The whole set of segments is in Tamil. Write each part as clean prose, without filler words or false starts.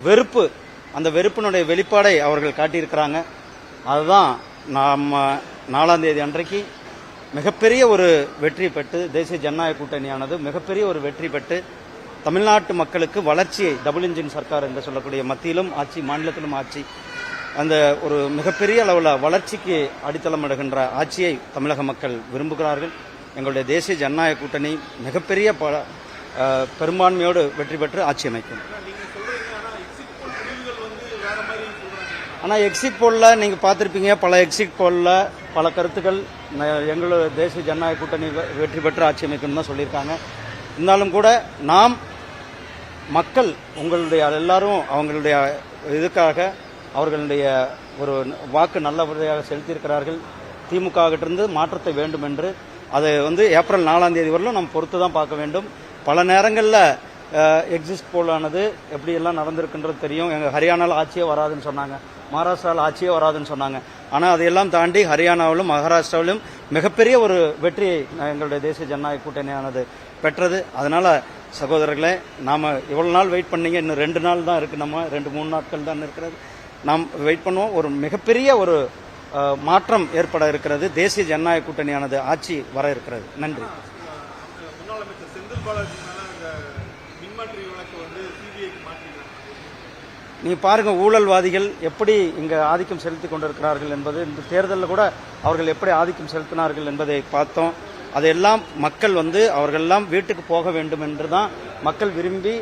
வெறுப்பு, அந்த வெறுப்பினுடைய வெளிப்பாடை அவர்கள் காட்டியிருக்கிறாங்க. அதுதான் நம்ம 4ஆம் தேதி அன்றைக்கு மிகப்பெரிய ஒரு வெற்றி பெற்று தேசிய ஜனநாயக கூட்டணியானது மிகப்பெரிய ஒரு வெற்றி பெற்று தமிழ்நாட்டு மக்களுக்கு வளர்ச்சியை, டபுள் இன்ஜின் சர்க்கார் என்று சொல்லக்கூடிய மத்தியிலும் ஆட்சி, மாநிலத்திலும் ஆட்சி, அந்த ஒரு மிகப்பெரிய அளவில் வளர்ச்சிக்கு அடித்தளமிடுகின்ற ஆட்சியை தமிழக மக்கள் விரும்புகிறார்கள். எங்களுடைய தேசிய ஜனநாயக கூட்டணி மிகப்பெரிய பெரும்பான்மையோடு வெற்றி பெற்று ஆட்சி அமைக்கும். ஆனால் எக்ஸிட் போலில் நீங்கள் பார்த்துருப்பீங்க, பல எக்ஸிட் போலில் பல கருத்துக்கள் எங்களோட தேசிய ஜனநாயக கூட்டணி வெற்றி பெற்று ஆட்சி அமைக்கணும் தான் சொல்லியிருக்காங்க. இருந்தாலும் கூட நாம் மக்கள் உங்களுடைய எல்லாரும் அவங்களுடைய இதுக்காக அவர்களுடைய ஒரு வாக்கு நல்லபடியாக செலுத்தியிருக்கிறார்கள். திமுக கிட்டிருந்து மாற்றத்தை வேண்டும் என்று அதை ஏப்ரல் 4ஆம் தேதி வரலும் நம்ம பொறுத்து தான் பார்க்க வேண்டும். பல நேரங்களில் எக்ஸிட் போலானது எப்படியெல்லாம் நடந்திருக்குன்றது தெரியும். எங்கள் ஹரியானாவில் ஆட்சியே வராதுன்னு சொன்னாங்க, மகாராஷ்டிராவில் ஆட்சியே வராதுன்னு சொன்னாங்க. ஆனால் அதையெல்லாம் தாண்டி ஹரியானாவிலும் மகாராஷ்டிராவிலும் மிகப்பெரிய ஒரு வெற்றியை எங்களுடைய தேசிய ஜனநாயக கூட்டணியானது பெற்றது. அதனால் சகோதரர்களே, நாம் இவ்வளோ நாள் வெயிட் பண்ணீங்க, இன்னும் 2 நாள் தான் இருக்குது, நம்ம 2-3 நாட்கள் தான் இருக்கிறது. நாம் வெயிட் பண்ணுவோம். ஒரு மிகப்பெரிய ஒரு மாற்றம் ஏற்பட இருக்கிறது. தேசிய ஜனநாயக கூட்டணியானது ஆட்சி வர இருக்கிறது. நன்றி. நீ பாருங்க, ஊழல்வாதிகள் எப்படி இங்கே ஆதிக்கம் செலுத்தி கொண்டிருக்கிறார்கள் என்பது, இந்த தேர்தலில் கூட அவர்கள் எப்படி ஆதிக்கம் செலுத்தினார்கள் என்பதை பார்த்தோம். அதையெல்லாம் மக்கள் அவர்களெல்லாம் வீட்டுக்கு போக வேண்டும் என்று தான் மக்கள் விரும்பி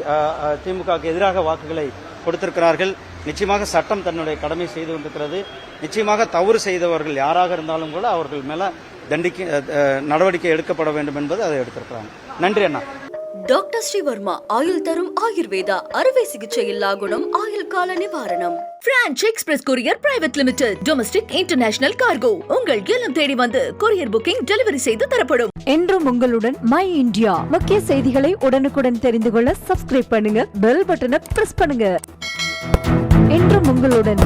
திமுகவுக்கு எதிராக வாக்குகளை கொடுத்திருக்கிறார்கள். நிச்சயமாக சட்டம் தன்னுடைய கடமை செய்து கொண்டிருக்கிறது. நிச்சயமாக தவறு செய்தவர்கள் யாராக இருந்தாலும் கூட அவர்கள் மேல நடவடிக்கை எடுக்கப்பட வேண்டும் என்பது அதை எடுத்திருக்கிறாங்க. நன்றி அண்ணா. டாக்டர் ஸ்ரீவர்மா ஆயுள் தரும் ஆயுர்வேதா அறுவை சிகிச்சை இல்லா குணம், ஆயுள் கால நிவாரணம். Branch express courier private limited, domestic international cargo. உங்கள் இல்லம் தேடி வந்து கொரியர் புக்கிங் டெலிவரி செய்து தரப்படும். என்றும் உங்களுடன் மை இந்தியா. முக்கிய செய்திகளை உடனுக்குடன் தெரிந்து கொள்ள சப்ஸ்கிரைப் பண்ணுங்க, பெல் பட்டனை பிரஸ் பண்ணுங்க. என்றும் உங்களுடன்